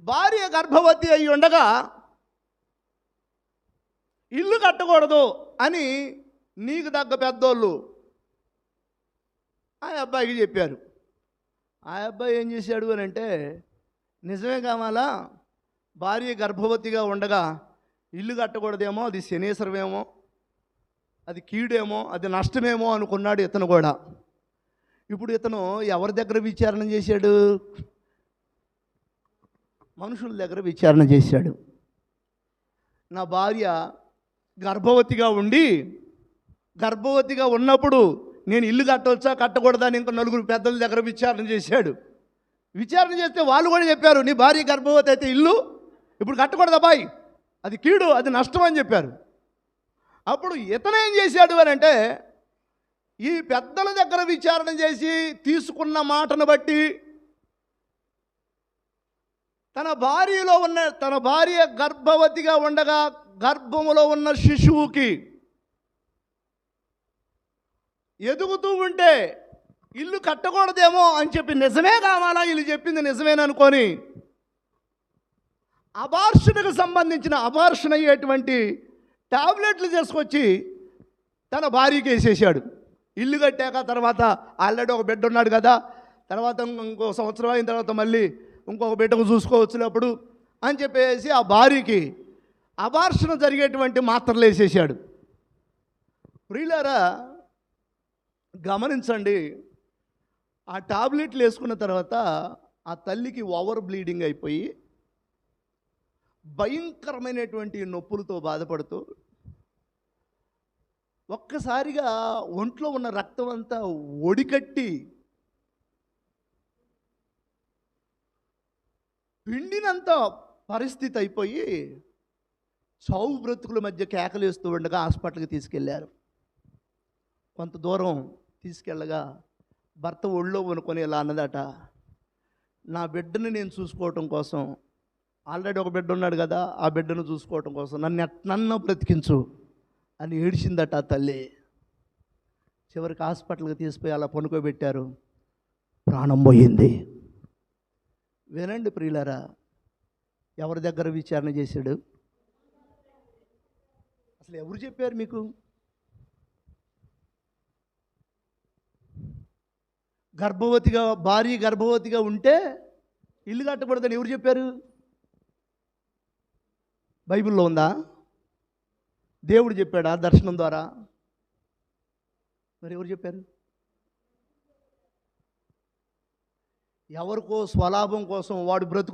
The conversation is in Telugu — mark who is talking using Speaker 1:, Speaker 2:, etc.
Speaker 1: భార్య గర్భవతి అయి ఉండగా ఇల్లు కట్టకూడదు అని నీకు తగ్గ పెద్దోళ్ళు ఆ అబ్బాయికి చెప్పారు. ఆ అబ్బాయి ఏం చేశాడు అని అంటే, నిజమే కావాలా, భార్య గర్భవతిగా ఉండగా ఇల్లు కట్టకూడదేమో, అది శనేశ్వరమేమో, అది కీడేమో, అది నష్టమేమో అనుకున్నాడు ఇతను కూడా. ఇప్పుడు ఇతను ఎవరి దగ్గర విచారణ చేశాడు? మనుషుల దగ్గర విచారణ చేశాడు. నా భార్య గర్భవతిగా ఉన్నప్పుడు నేను ఇల్లు కట్టవచ్చా కట్టకూడదా అని ఇంకా నలుగురు పెద్దల దగ్గర విచారణ చేశాడు. విచారణ చేస్తే వాళ్ళు కూడా చెప్పారు, నీ భార్య గర్భవతి అయితే ఇల్లు ఇప్పుడు కట్టకూడదు అబ్బాయి, అది కీడు, అది నష్టం అని చెప్పారు. అప్పుడు ఇతను ఏం చేశాడు అని అంటే, ఈ పెద్దల దగ్గర విచారణ చేసి తీసుకున్న మాటను బట్టి తన భార్య గర్భవతిగా ఉండగా గర్భములో ఉన్న శిశువుకి ఎదుగుతూ ఉంటే ఇల్లు కట్టకూడదేమో అని చెప్పి, నిజమే కావాలా వీళ్ళు చెప్పింది నిజమేననుకొని అబార్షన్కు సంబంధించిన అబార్షన్ అయ్యేటువంటి టాబ్లెట్లు తీసుకొచ్చి తన భార్యకి వేసేసాడు. ఇల్లు కట్టాక తర్వాత ఆల్రెడీ ఒక బిడ్డ ఉన్నాడు కదా, తర్వాత ఇంకో సంవత్సరం అయిన తర్వాత మళ్ళీ ఇంకొక బిడ్డకు చూసుకోవచ్చు అప్పుడు అని చెప్పేసి ఆ భార్యకి అబార్షన్ జరిగేటువంటి మాత్రలు వేసేసాడు. ప్రియులారా గమనించండి, ఆ టాబ్లెట్లు వేసుకున్న తర్వాత ఆ తల్లికి ఓవర్ బ్లీడింగ్ అయిపోయి భయంకరమైనటువంటి నొప్పులతో బాధపడుతూ ఒక్కసారిగా ఒంట్లో ఉన్న రక్తం అంతా ఒడికట్టి పిండినంత పరిస్థితి అయిపోయి చావు బ్రతుకుల మధ్య కేకలేస్తూ ఉండగా హాస్పిటల్కి తీసుకెళ్లారు. కొంత దూరం తీసుకెళ్ళగా భర్త ఒళ్ళో వనుకొని ఇలా అన్నదట, నా బిడ్డని నేను చూసుకోవటం కోసం, ఆల్రెడీ ఒక బిడ్డ ఉన్నాడు కదా, ఆ బిడ్డను చూసుకోవటం కోసం నన్ను బ్రతికించు అని ఏడిచిందట ఆ తల్లి. చివరికి హాస్పిటల్కి తీసుకుపోయి అలా పనుకోబెట్టారు, ప్రాణం పోయింది. వినండి ప్రియులారా, ఎవరి దగ్గర విచారణ చేశాడు? అసలు ఎవరు చెప్పారు మీకు? భార్య గర్భవతిగా ఉంటే ఇల్లు కట్టకూడదని ఎవరు చెప్పారు? బైబిల్లో ఉందా? దేవుడు చెప్పాడా దర్శనం ద్వారా? మరి ఎవరు చెప్పారు? ఎవరికో స్వలాభం కోసం వాడు బ్రతుకు